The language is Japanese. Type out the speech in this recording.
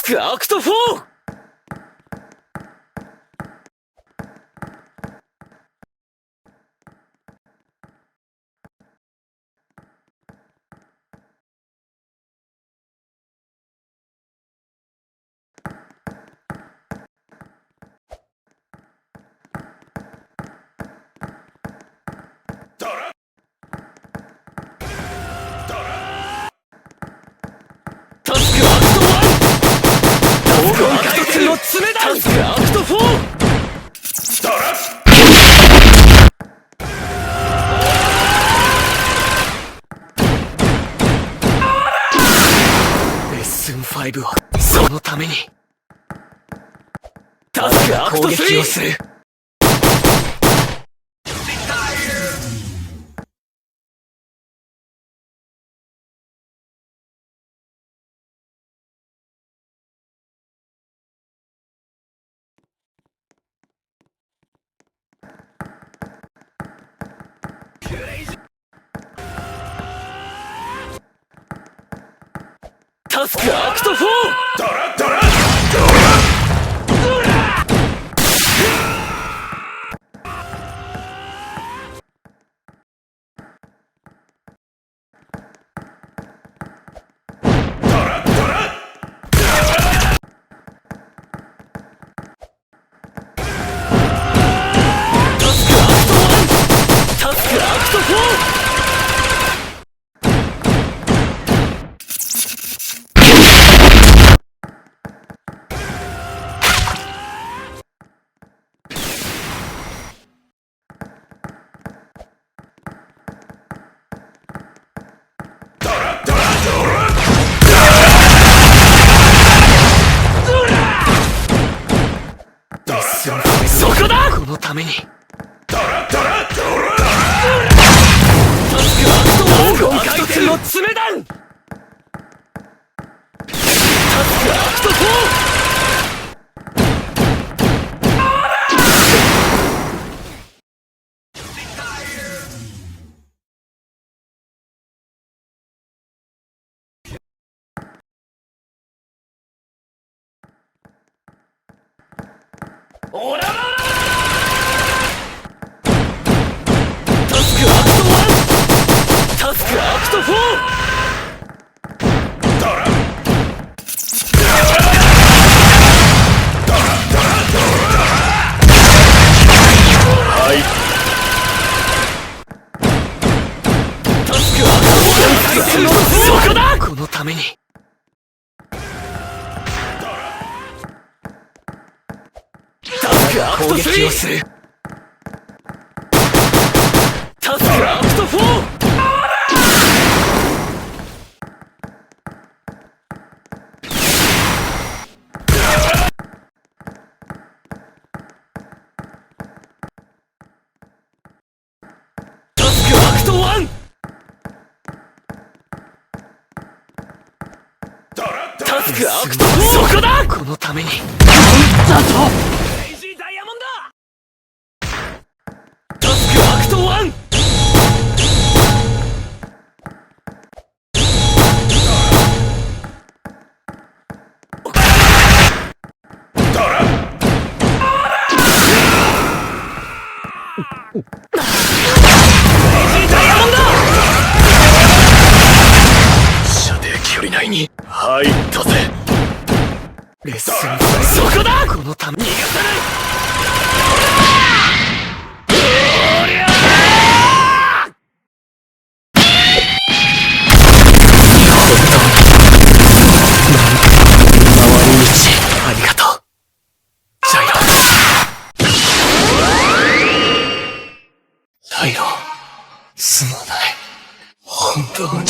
クアクト 4！ タスクアクト 1！ 黄金回転の爪だ！タスクアクト 4！ ドラレッスン5はそのためにタスクアクト 3！ 攻撃をする。タスクアクト 4！ ドラドラそこだ！このためにドラドラドラタスクアクト 1！ 黄金回転の爪だ！タスクアクト 4！ オラララ！タスクアクト 1！ タスクアクト 4！ ドラはい。タスクアクト 1！ そこだ！このために攻撃をする。タスクアクト 4！ タスクアクト 1！ タスクアクト 4！ そこだ！このためにだとタスクアクト 1！ ドラ射程距離内に入ったぜ。レッスンそこだ！このために逃がさない！ありがとうジャイロ。ジャイロ、すまない。本当に